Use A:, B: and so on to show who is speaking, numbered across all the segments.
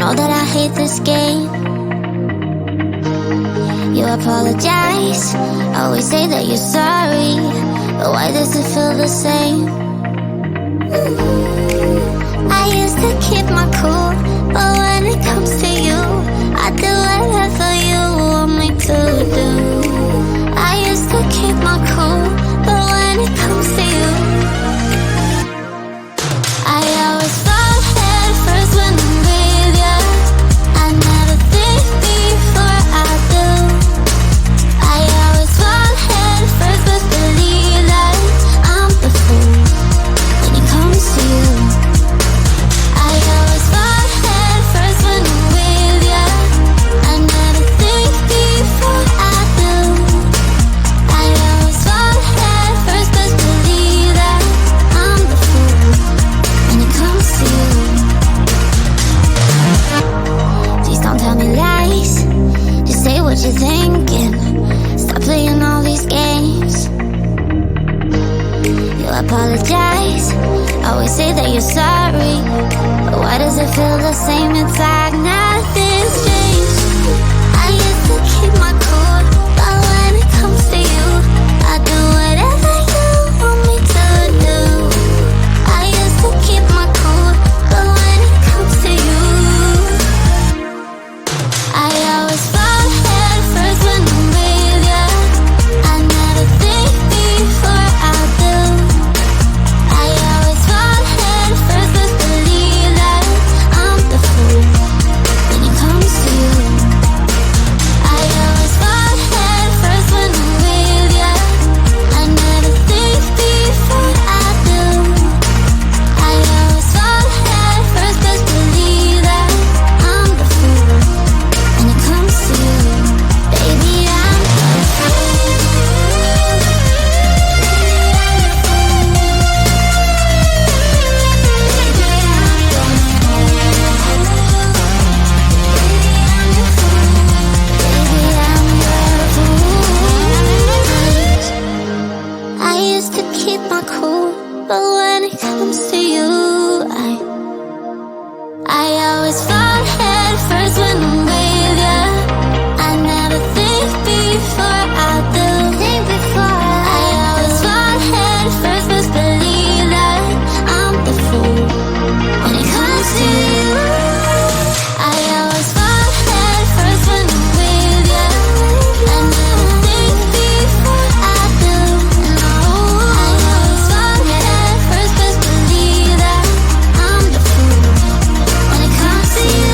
A: know that I hate this game. You apologize, always say that you're sorry, but why does it feel the same? I used to keep my cool, but when it comes to you, I do whatever you want me to do. I used to keep my cool, but when it comes to you, I always fall head first when I'm with ya. I never think before I do. I always fall head first, but believe that I'm the fool when it comes to you. I always fall head first when I'm with ya. I never think before I do. I always fall head first, but believe that I'm the fool when it comes to you. Please don't tell me lies, just say what you're thinking. Stop playing all these games. You apologize, always say that you're sorry, but why does it feel the same? It's like nothing's changed. I used to keep my cool, but when it comes to you, I do whatever you want me to do. I used to keep my cool, but when it comes to you, I always fall head first when I'm with ya. I never think before I do. I always fall head first, but believe that I'm the fool when it comes to you. I always fall head first when I'm with ya. I never think before I do. I always fall head first, but believe that I'm the fool when it comes to you. Baby, I'm the fool. I used to keep my cool, but when it comes to you, I always fall head first when I'm with ya. I never think before I do. I always fall head first, but believe that I'm the fool when it comes to you. I always fall head first when I'm with ya. I never think before I do. I always fall head first, but believe that I'm the fool when it comes to you.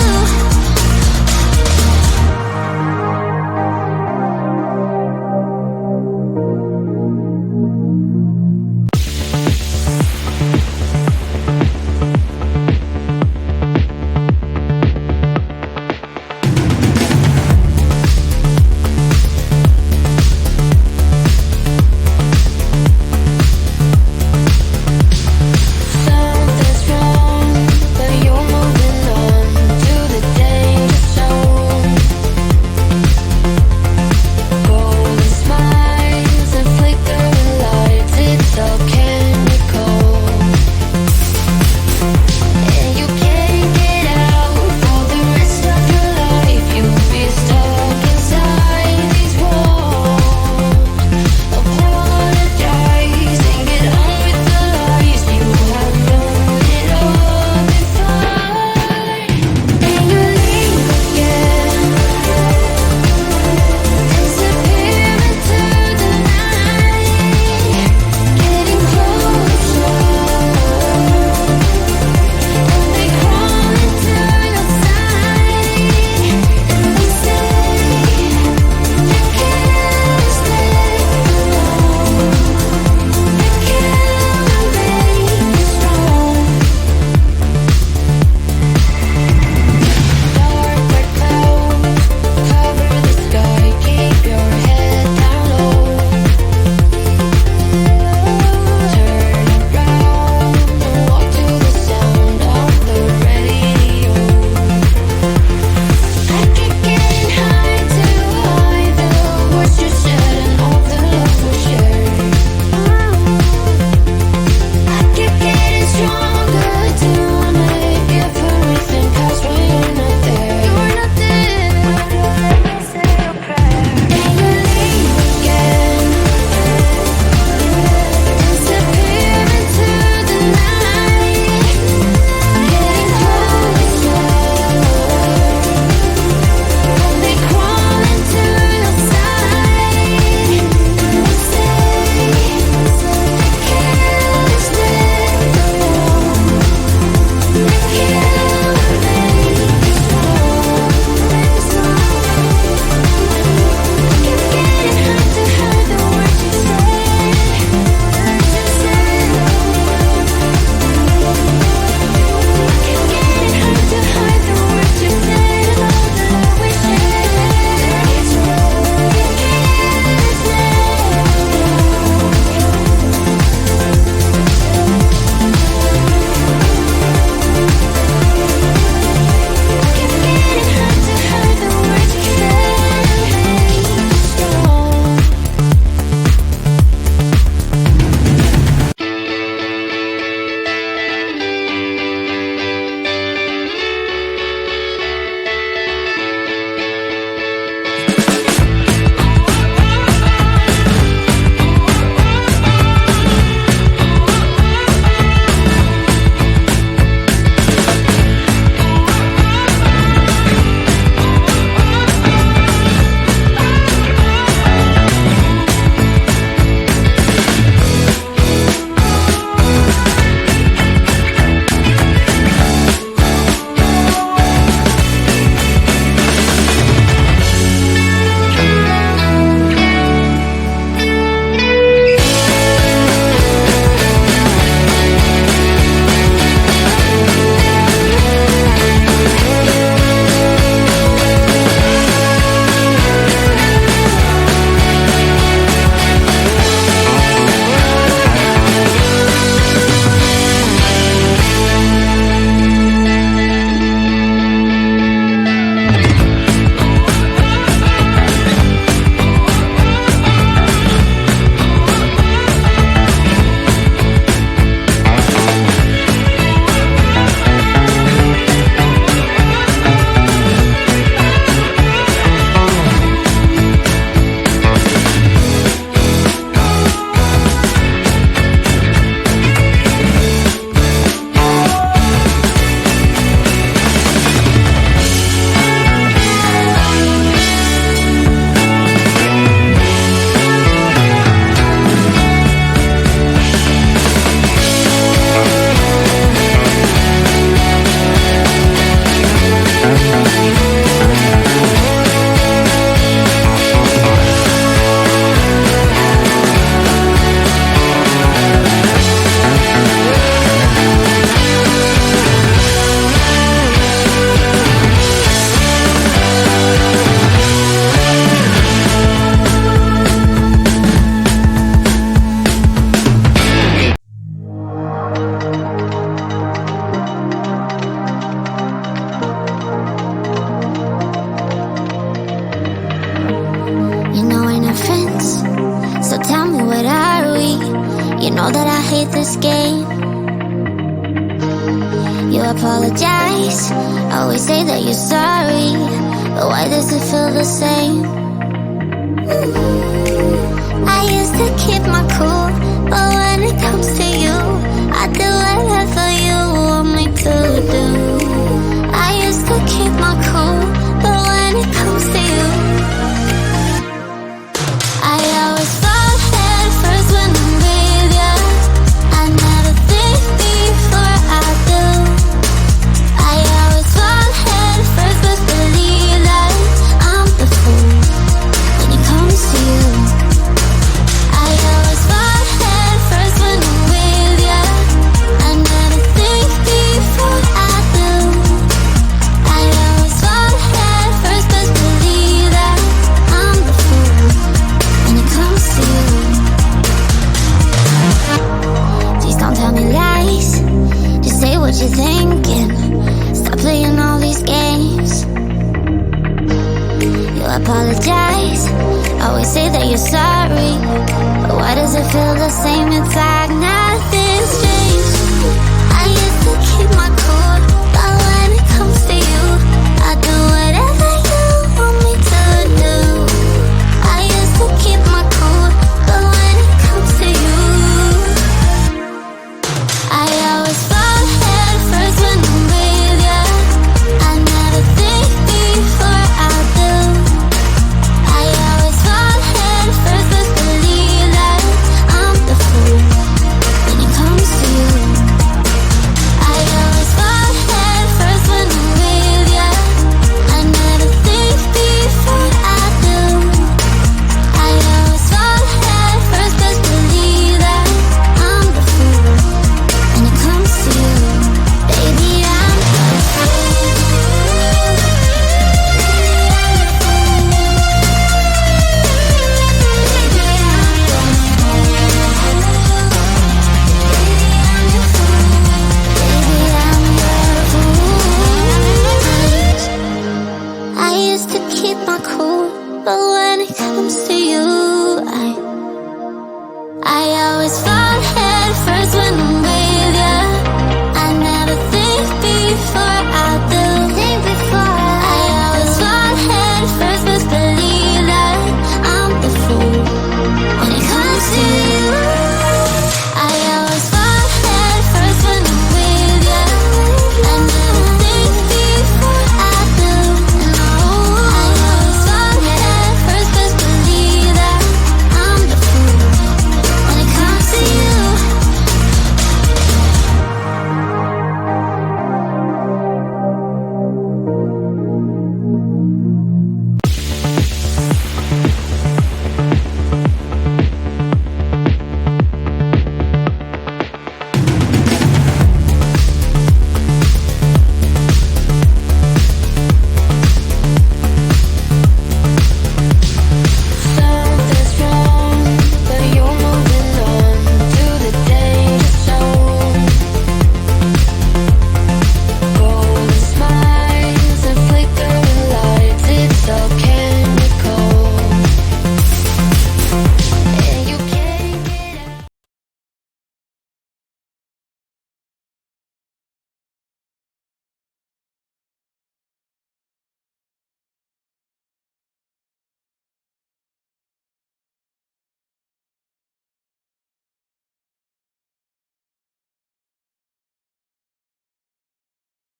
A: this game. You apologize, always say that you're sorry, but why does it feel the same? I used to keep my cool, but when it comes to you, I do whatever you want me to do. I used to keep my cool, but when it comes to you, I always fall head first when I'm with ya. I never think before I do. I always fall head first, but believe that I'm the fool when it comes to you. I always fall head first when I'm with ya. I never think before I do. I always fall head first, but believe that I'm the fool when it comes to you. Please don't tell me lies, just say what you're thinking. Stop playing all these games. You apologize, always say that you're sorry, but why does it feel the same? It's like now